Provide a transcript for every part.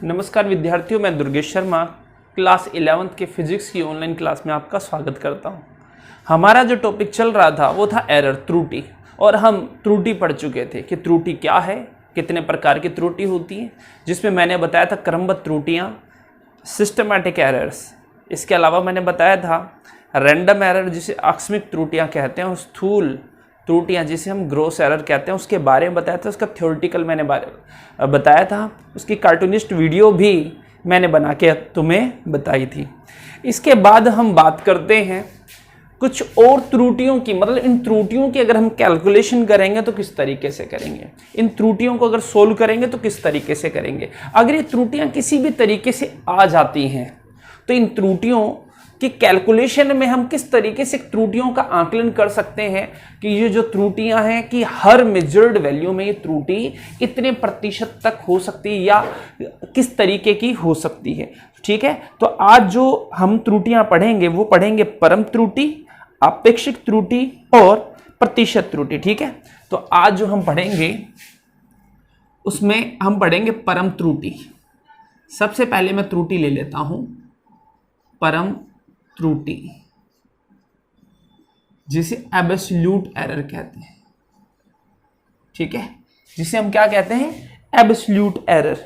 नमस्कार विद्यार्थियों, मैं दुर्गेश शर्मा क्लास 11th के फिजिक्स की ऑनलाइन क्लास में आपका स्वागत करता हूं। हमारा जो टॉपिक चल रहा था वो था एरर, त्रुटि, और हम त्रुटि पढ़ चुके थे कि त्रुटि क्या है, कितने प्रकार की त्रुटि होती है, जिसमें मैंने बताया था क्रमबद्ध त्रुटियां, सिस्टमैटिक एरर्स। इसके अलावा मैंने बताया था रैंडम एरर जिसे आकस्मिक त्रुटियाँ कहते हैं, और स्थूल त्रुटियाँ जिसे हम ग्रॉस एरर कहते हैं, उसके बारे में बताया था। उसका थ्योरेटिकल मैंने बताया था, उसकी कार्टूनिस्ट वीडियो भी मैंने बना के तुम्हें बताई थी। इसके बाद हम बात करते हैं कुछ और त्रुटियों की, मतलब इन त्रुटियों की अगर हम कैलकुलेशन करेंगे तो किस तरीके से करेंगे, इन त्रुटियों को अगर सोल्व करेंगे तो किस तरीके से करेंगे। अगर ये त्रुटियाँ किसी भी तरीके से आ जाती हैं तो इन त्रुटियों कि कैलकुलेशन में हम किस तरीके से त्रुटियों का आकलन कर सकते हैं कि ये जो त्रुटियां हैं कि हर मेजर्ड वैल्यू में ये त्रुटि इतने प्रतिशत तक हो सकती है या किस तरीके की हो सकती है। ठीक है, तो आज जो हम त्रुटियां पढ़ेंगे वो पढ़ेंगे परम त्रुटि, आपेक्षिक त्रुटि और प्रतिशत त्रुटि। ठीक है, तो आज जो हम पढ़ेंगे उसमें हम पढ़ेंगे परम त्रुटि। सबसे पहले मैं त्रुटि ले लेता हूं, परम त्रुटि, जिसे एब्सोल्यूट एरर कहते हैं। ठीक है, जिसे हम क्या कहते हैं, एब्सोल्यूट एरर।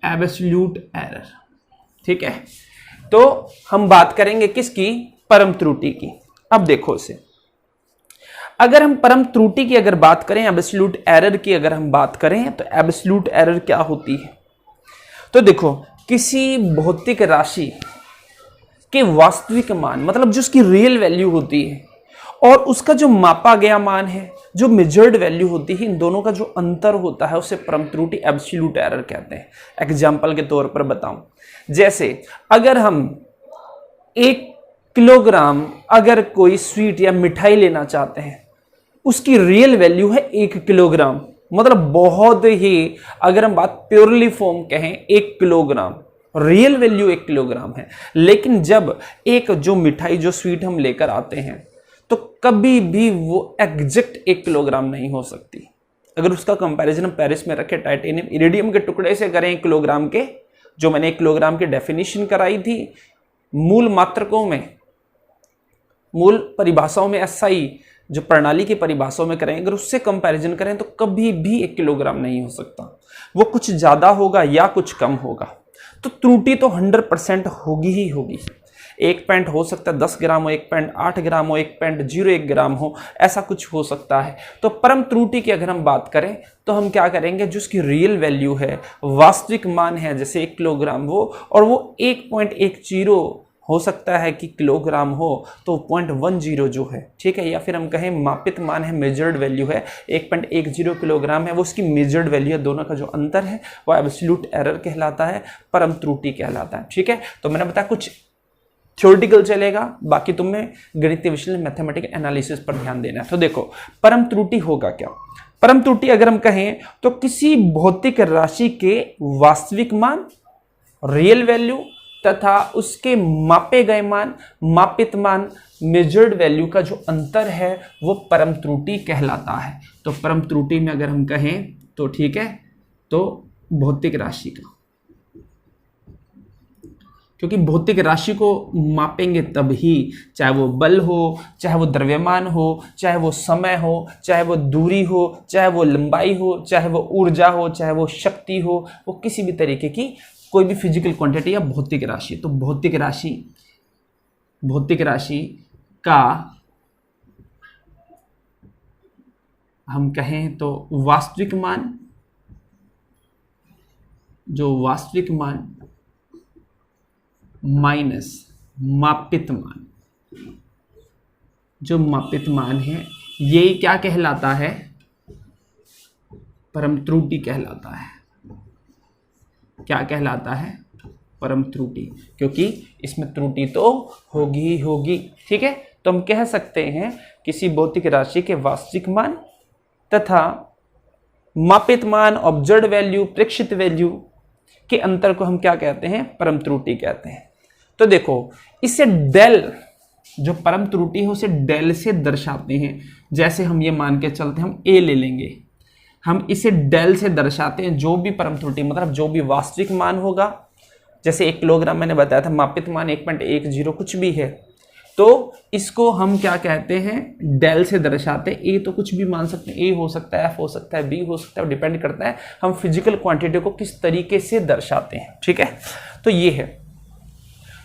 Absolute error. ठीक है, तो हम बात करेंगे किसकी, परम त्रुटि की। अब देखो इसे, अगर हम परम त्रुटि की अगर बात करें, एब्सोल्यूट एरर की अगर हम बात करें, तो एब्सोल्यूट एरर क्या होती है। तो देखो, किसी भौतिक राशि के वास्तविक मान, मतलब जो उसकी रियल वैल्यू होती है, और उसका जो मापा गया मान है, जो मेजर्ड वैल्यू होती है, इन दोनों का जो अंतर होता है उसे परम त्रुटि, एब्सोल्यूट एरर कहते हैं। एग्जाम्पल के तौर पर बताऊं, जैसे अगर हम 1 किलोग्राम अगर कोई स्वीट या मिठाई लेना चाहते हैं, उसकी रियल वैल्यू है 1 किलोग्राम, मतलब बहुत ही, अगर हम बात प्योरली फॉर्म कहें, 1 किलोग्राम रियल वैल्यू 1 किलोग्राम है। लेकिन जब एक जो मिठाई, जो स्वीट हम लेकर आते हैं, तो कभी भी वो एग्जैक्ट 1 किलोग्राम नहीं हो सकती। अगर उसका कंपैरिजन हम पेरिस में रखें, टाइटेनियम इरिडियम के टुकड़े से करें 1 किलोग्राम के, जो मैंने 1 किलोग्राम की डेफिनेशन कराई थी मूल मात्रकों में, मूल परिभाषाओं में, एसआई जो प्रणाली की परिभाषाओं में करें, अगर उससे कंपैरिजन करें तो कभी भी 1 किलोग्राम नहीं हो सकता। वो कुछ ज्यादा होगा या कुछ कम होगा। तो त्रुटि तो 100% होगी ही होगी। 1 पेंट हो सकता है 10 ग्राम हो, 1 पेंट 8 ग्राम हो, 1 पेंट 0.1 ग्राम हो, ऐसा कुछ हो सकता है। तो परम त्रुटि की अगर हम बात करें तो हम क्या करेंगे, जो उसकी रियल वैल्यू है, वास्तविक मान है, जैसे 1 किलोग्राम वो, और वो 1.10 हो सकता है कि किलोग्राम हो, तो 0.10 जो है, ठीक है, या फिर हम कहें मापित मान है, मेजर्ड वैल्यू है, 1.10 किलोग्राम है, वो उसकी मेजर्ड वैल्यू है, दोनों का जो अंतर है वो एब्सोल्यूट एरर कहलाता है, परम त्रुटि कहलाता है। ठीक है, तो मैंने बताया कुछ थ्योरेटिकल चलेगा, बाकी तुम्हें गणितीय विश्लेषण, मैथमेटिकल एनालिसिस पर ध्यान देना है। तो देखो, परम त्रुटि होगा क्या। परम त्रुटि अगर हम कहें तो किसी भौतिक राशि के वास्तविक मान, रियल वैल्यू, तथा उसके मापे गए मान, मापित मान, मेजर्ड वैल्यू का जो अंतर है वो परम त्रुटि कहलाता है। तो परम त्रुटि में अगर हम कहें तो ठीक है, तो भौतिक राशि का, क्योंकि भौतिक राशि को मापेंगे तभी, चाहे वो बल हो, चाहे वो द्रव्यमान हो, चाहे वो समय हो, चाहे वो दूरी हो, चाहे वो लंबाई हो, चाहे वो ऊर्जा हो, चाहे वो शक्ति हो, वो किसी भी तरीके की कोई भी फिजिकल क्वांटिटी या भौतिक राशि। तो भौतिक राशि का हम कहें तो वास्तविक मान, जो वास्तविक मान माइनस मापित मान, जो मापित मान है, ये क्या कहलाता है, परम त्रुटि कहलाता है। क्या कहलाता है, परम त्रुटि, क्योंकि इसमें त्रुटि तो होगी ही होगी। ठीक है, तो हम कह सकते हैं किसी भौतिक राशि के वास्तविक मान तथा मापित मान, ऑब्जर्व्ड वैल्यू, प्रेक्षित वैल्यू के अंतर को हम क्या कहते हैं, परम त्रुटि कहते हैं। तो देखो, इसे डेल जो परम त्रुटि है उसे डेल से दर्शाते हैं। जैसे हम ये मान के चलते हैं, हम ए ले लेंगे, हम इसे डेल से दर्शाते हैं। जो भी परम त्रुटि मतलब जो भी वास्तविक मान होगा, जैसे 1 किलोग्राम मैंने बताया था, मापित मान 1.10 कुछ भी है, तो इसको हम क्या कहते हैं, डेल से दर्शाते हैं। ए तो कुछ भी मान सकते हैं, ए हो सकता है, एफ हो सकता है, बी हो सकता है, डिपेंड करता है हम फिजिकल क्वांटिटी को किस तरीके से दर्शाते हैं। ठीक है, तो ये है।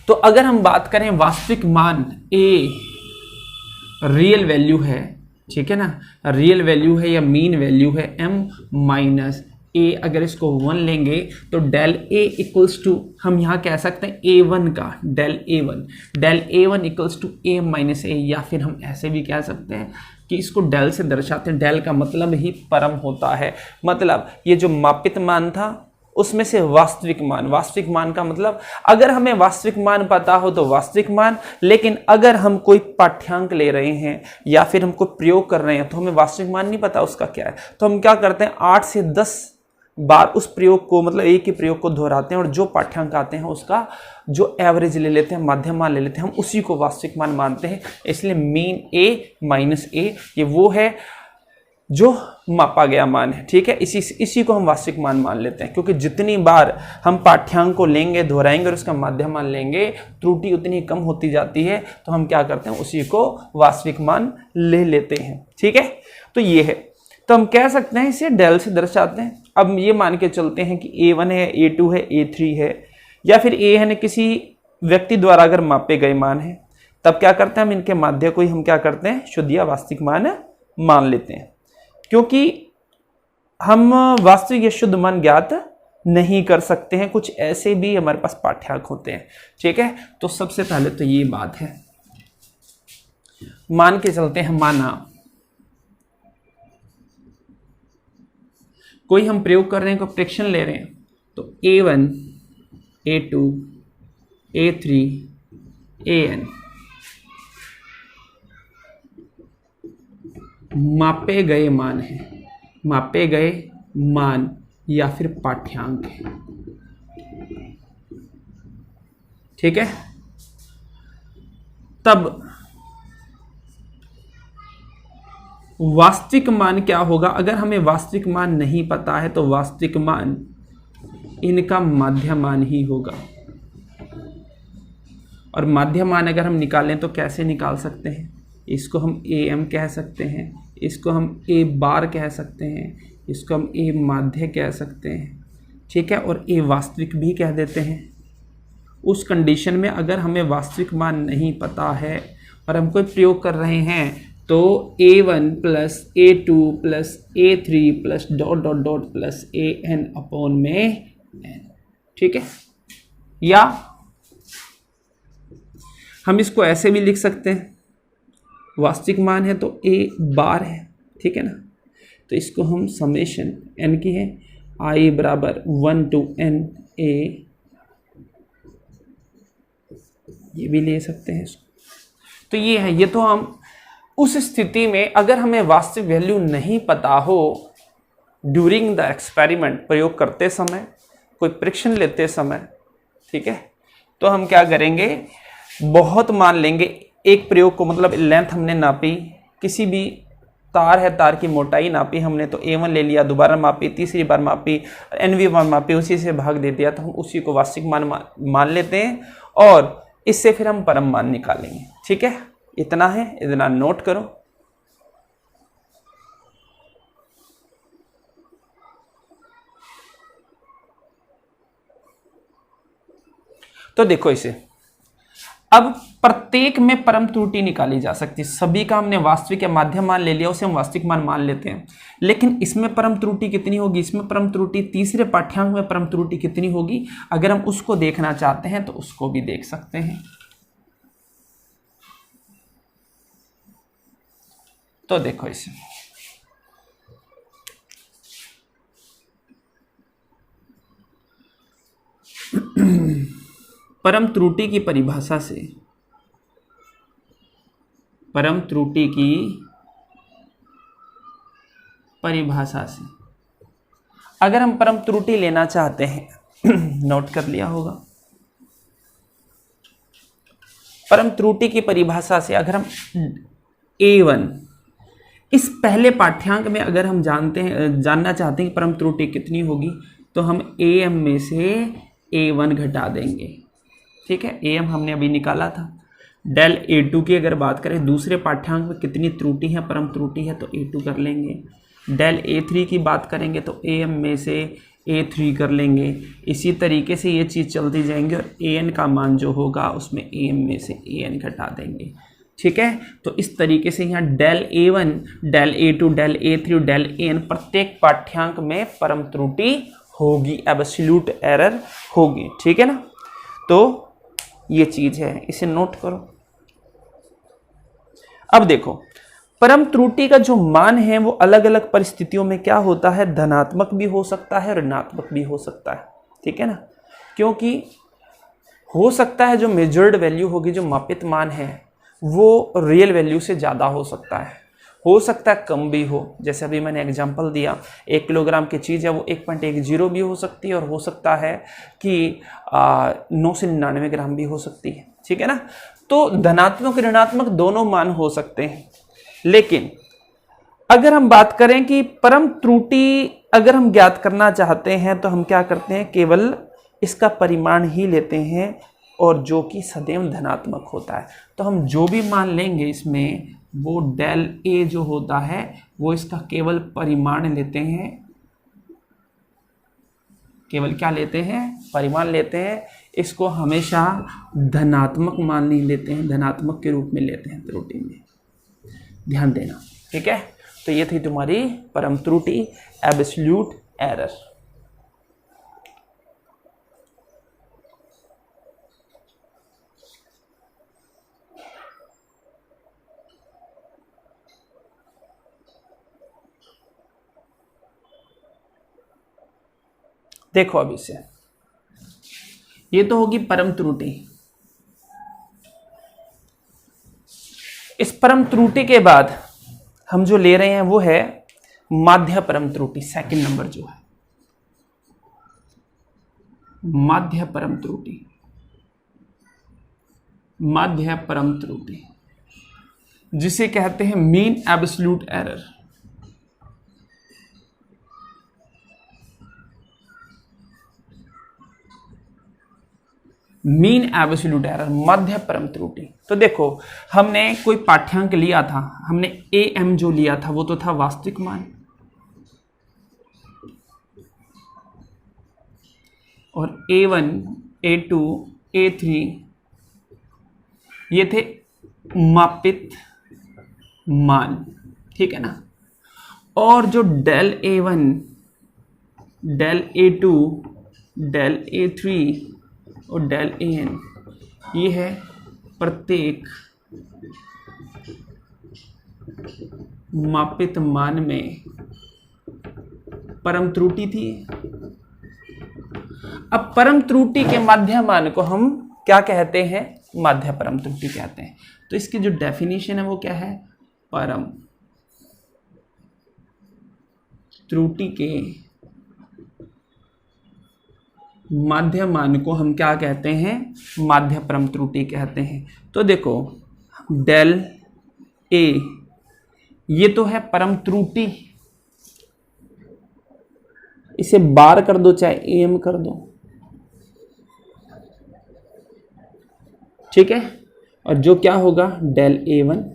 तो अगर हम बात करें वास्तविक मान ए रियल वैल्यू है, ठीक है ना, रियल वैल्यू है या मीन वैल्यू है m माइनस ए, अगर इसको 1 लेंगे तो डेल ए इक्वल्स टू, हम यहाँ कह सकते हैं a1 का del a1 equals to a minus A, या फिर हम ऐसे भी कह सकते हैं कि इसको डेल से दर्शाते हैं। डेल का मतलब ही परम होता है, मतलब ये जो मापित मान था उसमें से वास्तविक मान का मतलब अगर हमें वास्तविक मान पता हो तो वास्तविक मान, लेकिन अगर हम कोई पाठ्यांक ले रहे हैं या फिर हम कोई प्रयोग कर रहे हैं तो हमें वास्तविक मान नहीं पता उसका क्या है, तो हम क्या करते हैं 8 से 10 बार उस प्रयोग को, मतलब एक ही प्रयोग को दोहराते हैं और जो पाठ्यांक आते हैं उसका जो एवरेज ले लेते हैं, माध्यम मान ले लेते हैं, हम उसी को वास्तविक मान मानते हैं। इसलिए मीन ए माइनस ए ये वो है जो मापा गया मान है। ठीक है, इसी को हम वास्तविक मान मान लेते हैं, क्योंकि जितनी बार हम पाठ्यांक को लेंगे, दोहराएंगे और उसका माध्यम मान लेंगे, त्रुटि उतनी कम होती जाती है, तो हम क्या करते हैं उसी को वास्तविक मान ले लेते हैं। ठीक है, तो ये है, तो हम कह सकते हैं इसे डेल से दर्शाते हैं। अब ये मान के चलते हैं कि a1 है, a2 है, a3 है, या फिर a है किसी व्यक्ति द्वारा अगर मापे गए मान है, तब क्या करते हैं हम इनके माध्य को ही हम क्या करते हैं शुद्ध या वास्तविक मान लेते हैं, क्योंकि हम वास्तविक या शुद्ध मान ज्ञात नहीं कर सकते हैं, कुछ ऐसे भी हमारे पास पाठ्यांक होते हैं। ठीक है, तो सबसे पहले तो ये बात है, मान के चलते हैं, माना कोई हम प्रयोग कर रहे हैं, कोई प्रेक्षण ले रहे हैं, तो a1 a2 a3 an मापे गए मान है, मापे गए मान या फिर पाठ्यांक है। ठीक है, तब वास्तविक मान क्या होगा, अगर हमें वास्तविक मान नहीं पता है तो वास्तविक मान इनका माध्य मान ही होगा। और माध्य मान अगर हम निकालें तो कैसे निकाल सकते हैं, इसको हम am कह सकते हैं, इसको हम a बार कह सकते हैं, इसको हम a माध्य कह सकते हैं। ठीक है, और a वास्तविक भी कह देते हैं। उस कंडीशन में अगर हमें वास्तविक मान नहीं पता है और हम कोई प्रयोग कर रहे हैं, तो a1 plus a2 plus a3 plus dot dot dot plus an upon में n। ठीक है, या हम इसको ऐसे भी लिख सकते हैं, वास्तविक मान है तो a बार है। ठीक है ना, तो इसको हम समेशन n की है i बराबर 1 to n a, ये भी ले सकते हैं इसको। तो ये है, ये तो हम उस स्थिति में अगर हमें वास्तविक वैल्यू नहीं पता हो ड्यूरिंग द एक्सपेरिमेंट, प्रयोग करते समय, कोई परीक्षण लेते समय, ठीक है, तो हम क्या करेंगे, बहुत मान लेंगे एक प्रयोग को, मतलब लेंथ हमने नापी, किसी भी तार है, तार की मोटाई नापी हमने, तो a1 ले लिया, दोबारा मापी, तीसरी बार मापी, nv1 मापी, उसी से भाग दे दिया, तो हम उसी को वास्तविक मान लेते हैं और इससे फिर हम परम मान निकालेंगे। ठीक है, इतना है, इतना नोट करो। तो देखो इसे, अब प्रत्येक में परम त्रुटि निकाली जा सकती है। सभी का हमने वास्तविक या माध्यम मान ले लिया, उसे हम वास्तविक मान लेते हैं, लेकिन इसमें परम त्रुटि कितनी होगी, इसमें परम त्रुटि, तीसरे पाठ्यांक में परम त्रुटि कितनी होगी, अगर हम उसको देखना चाहते हैं तो उसको भी देख सकते हैं। तो देखो इसे, परम त्रुटि की परिभाषा से, परम त्रुटि की परिभाषा से अगर हम परम त्रुटि लेना चाहते हैं, नोट कर लिया होगा, परम त्रुटि की परिभाषा से अगर हम A1 इस पहले पाठ्यांक में अगर हम जानना चाहते हैं कि परम त्रुटि कितनी होगी, तो हम AM में से A1 घटा देंगे। ठीक है, AM हमने अभी निकाला था। डेल A2 की अगर बात करें, दूसरे पाठ्यांक में कितनी त्रुटि है, परम त्रुटि है, तो A2 कर लेंगे। डेल A3 की बात करेंगे तो AM में से A3 कर लेंगे। इसी तरीके से ये चीज़ चलती जाएंगी और AN का मान जो होगा उसमें AM में से AN घटा देंगे। ठीक है, तो इस तरीके से यहाँ del A1, del A2, del A3 और डेल AN प्रत्येक पाठ्यांक में परम त्रुटि होगी, एब्सोल्यूट एरर होगी। ठीक है ना, तो ये चीज़ है, इसे नोट करो। अब देखो, परम त्रुटि का जो मान है वो अलग अलग परिस्थितियों में क्या होता है, धनात्मक भी हो सकता है, ऋणात्मक भी हो सकता है। ठीक है ना, क्योंकि हो सकता है जो मेजर्ड वैल्यू होगी, जो मापित मान है, वो रियल वैल्यू से ज़्यादा हो सकता है कम भी हो। जैसे अभी मैंने एग्जांपल दिया, 1 किलोग्राम की चीज़ है वो 1.10 भी हो सकती है, और हो सकता है कि 9 से 99 ग्राम भी हो सकती है। ठीक है ना, तो धनात्मक ऋणात्मक दोनों मान हो सकते हैं। लेकिन अगर हम बात करें कि परम त्रुटि अगर हम ज्ञात करना चाहते हैं, तो हम क्या करते हैं, केवल इसका परिमाण ही लेते हैं, और जो कि सदैव धनात्मक होता है। तो हम जो भी मान लेंगे इसमें, वो डेल A जो होता है वो इसका केवल परिमाण लेते हैं। केवल क्या लेते हैं, परिमाण लेते हैं। इसको हमेशा धनात्मक मान नहीं लेते हैं, धनात्मक के रूप में लेते हैं त्रुटि में, ध्यान देना। ठीक है, तो ये थी तुम्हारी परम त्रुटि, एब्सोल्यूट एरर। देखो अब इसे, ये तो होगी परम त्रुटि। इस परम त्रुटि के बाद हम जो ले रहे हैं वो है माध्य परम त्रुटि। सेकंड नंबर जो है माध्य परम त्रुटि, माध्य परम त्रुटि जिसे कहते हैं mean absolute error. Mean absolute error, मध्य परम त्रुटि। तो देखो, हमने कोई पाठ्यांक लिया था, हमने AM जो लिया था वो तो था वास्तविक मान, और A1, A2, A3 ये थे मापित मान। ठीक है ना, और जो del A1, del A2, del A3 और डेल AN ये है प्रत्येक मापित मान में परम त्रुटि थी। अब परम त्रुटि के माध्य मान को हम क्या कहते हैं, माध्य परम त्रुटि कहते हैं। तो इसकी जो डेफिनेशन है वो क्या है, परम त्रुटि के माध्य मान को हम क्या कहते हैं, माध्य परम त्रुटि कहते हैं। तो देखो, डेल A ये तो है परम त्रुटि, इसे बार कर दो चाहे AM कर दो। ठीक है, और जो क्या होगा डेल A1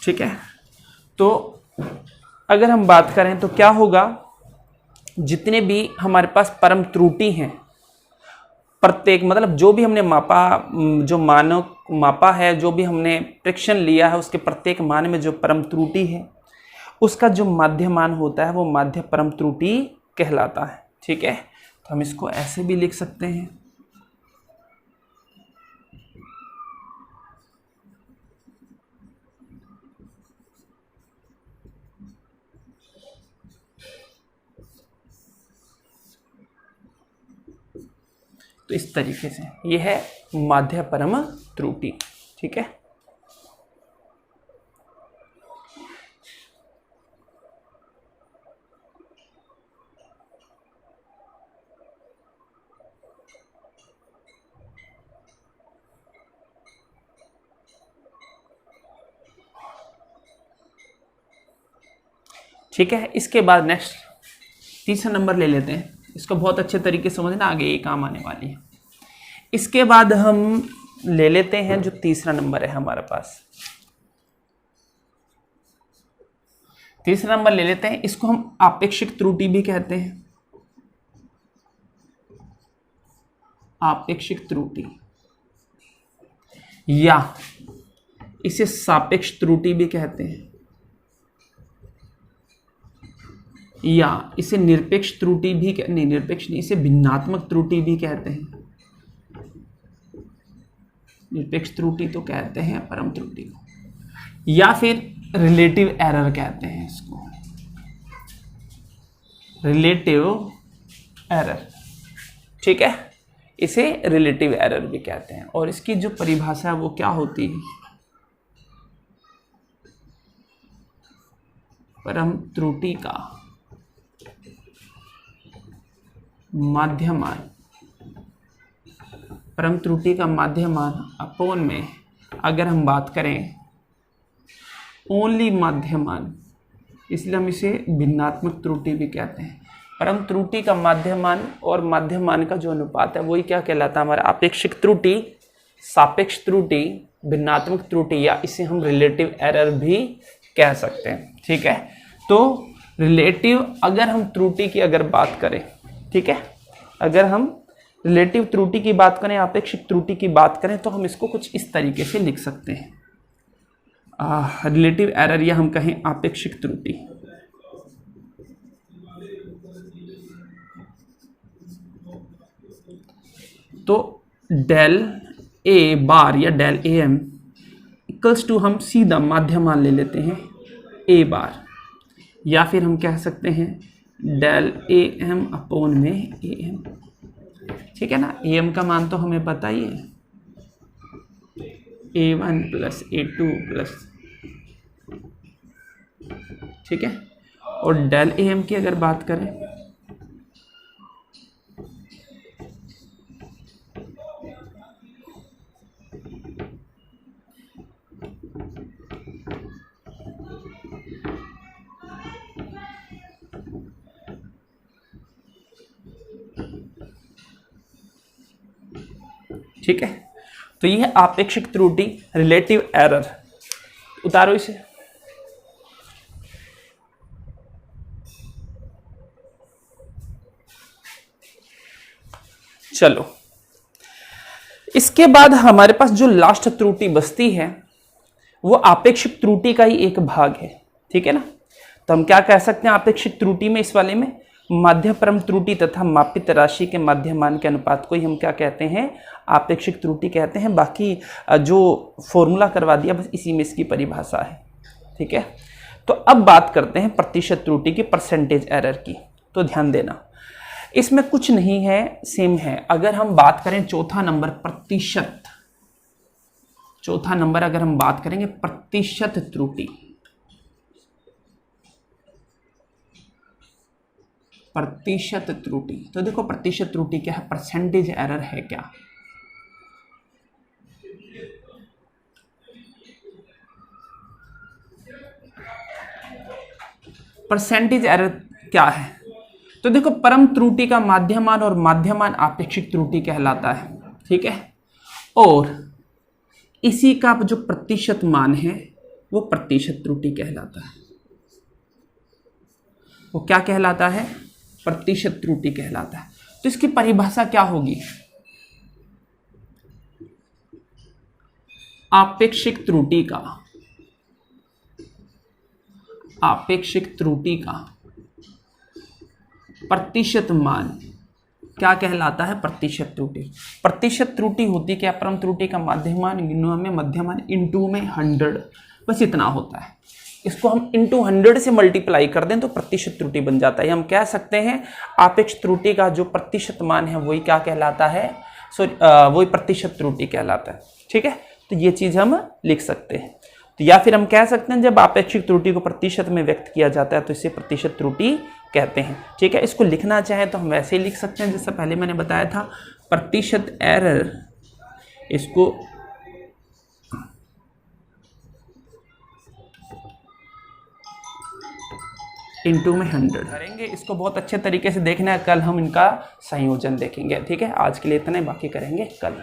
ठीक है। तो अगर हम बात करें तो क्या होगा, जितने भी हमारे पास परम त्रुटि हैं, प्रत्येक मतलब जो भी हमने मापा, जो मानों मापा है, जो भी हमने प्रेक्षण लिया है, उसके प्रत्येक मान में जो परम त्रुटि है उसका जो माध्य मान होता है वो माध्य परम त्रुटि कहलाता है। ठीक है, तो हम इसको ऐसे भी लिख सकते हैं, तो इस तरीके से ये है माध्य परम त्रुटि। ठीक है, ठीक है। इसके बाद नेक्स्ट तीसरा नंबर ले लेते हैं। इसको बहुत अच्छे तरीके से समझना, आगे ये काम आने वाली है। इसके बाद हम ले लेते हैं जो तीसरा नंबर है हमारे पास, तीसरा नंबर ले लेते हैं। इसको हम आपेक्षिक त्रुटि भी कहते हैं, आपेक्षिक त्रुटि, या इसे सापेक्ष त्रुटि भी कहते हैं, या इसे निरपेक्ष त्रुटि भी नहीं, निरपेक्ष नहीं, इसे भिन्नात्मक त्रुटि भी कहते हैं। निरपेक्ष त्रुटि तो कहते हैं परम त्रुटि को, या फिर रिलेटिव एरर कहते हैं इसको, रिलेटिव एरर। ठीक है, इसे रिलेटिव एरर भी कहते हैं। और इसकी जो परिभाषा है वो क्या होती है? परम त्रुटि का माध्यमान, परम त्रुटि का माध्यमान अपोन में अगर हम बात करें ओनली माध्यमान, इसलिए हम इसे भिन्नात्मक त्रुटि भी कहते हैं। परम त्रुटि का माध्यमान और माध्यमान का जो अनुपात है वही क्या कहलाता है हमारा? आपेक्षिक त्रुटि, सापेक्ष त्रुटि, भिन्नात्मक त्रुटि, या इसे हम रिलेटिव एरर भी कह सकते हैं। ठीक है, तो रिलेटिव अगर हम त्रुटि की अगर बात करें, ठीक है, अगर हम रिलेटिव त्रुटि की बात करें, आपेक्षिक त्रुटि की बात करें, तो हम इसको कुछ इस तरीके से लिख सकते हैं, रिलेटिव एरर, या हम कहें आपेक्षिक त्रुटि। तो डेल ए बार या del A M equals to, हम सीधा माध्यमान ले लेते हैं ए बार, या फिर हम कह सकते हैं डेल ए एम अपोन में ए एम। ठीक है ना, ए एम का मान तो हमें पता ही है, A1 प्लस A2 प्लस, ठीक है। और डेल ए एम की अगर बात करें, ठीक है, तो ये है आपेक्षिक त्रुटि, रिलेटिव एरर। उतारो इसे। चलो, इसके बाद हमारे पास जो लास्ट त्रुटि बचती है वो आपेक्षिक त्रुटि का ही एक भाग है। ठीक है ना, तो हम क्या कह सकते हैं आपेक्षिक त्रुटि में, इस वाले में माध्य परम त्रुटि तथा मापित राशि के माध्यमान के अनुपात को ही हम क्या कहते हैं? आपेक्षिक त्रुटि कहते हैं। बाकी जो फॉर्मूला करवा दिया बस इसी में इसकी परिभाषा है। ठीक है, तो अब बात करते हैं प्रतिशत त्रुटि की, परसेंटेज एरर की। तो ध्यान देना, इसमें कुछ नहीं है, सेम है। अगर हम बात करें चौथा नंबर प्रतिशत, चौथा नंबर अगर हम बात करेंगे प्रतिशत त्रुटि, प्रतिशत त्रुटि, तो देखो प्रतिशत त्रुटि क्या है, परसेंटेज एरर है क्या? परसेंटेज एरर क्या है? तो देखो परम त्रुटि का माध्यमान और माध्यमान आपेक्षिक त्रुटि कहलाता है। ठीक है, और इसी का जो प्रतिशत मान है वो प्रतिशत त्रुटि कहलाता है। वो क्या कहलाता है? प्रतिशत त्रुटि कहलाता है। तो इसकी परिभाषा क्या होगी? आपेक्षिक त्रुटि का, आपेक्षिक त्रुटि का प्रतिशत मान क्या कहलाता है? प्रतिशत त्रुटि। प्रतिशत त्रुटि होती क्या? परम त्रुटि का माध्यमान गिनवा में मध्यमान इनटू में 100, बस इतना होता है। इसको हम इंटू 100 से मल्टीप्लाई कर दें तो प्रतिशत त्रुटि बन जाता है। हम कह सकते हैं आपेक्ष त्रुटि का जो प्रतिशत मान है वही क्या कहलाता है? वो प्रतिशत त्रुटि कहलाता है। ठीक है, तो ये चीज़ हम लिख सकते हैं। तो या फिर हम कह सकते हैं जब आपेक्षिक त्रुटि को प्रतिशत में व्यक्त किया जाता है तो इसे प्रतिशत त्रुटि कहते हैं। ठीक है, इसको लिखना चाहें तो हम वैसे ही लिख सकते हैं जैसे पहले मैंने बताया था, प्रतिशत एरर, इसको इनटू में 100 करेंगे। इसको बहुत अच्छे तरीके से देखना है, कल हम इनका संयोजन देखेंगे। ठीक है, आज के लिए इतना ही, बाकी करेंगे कल।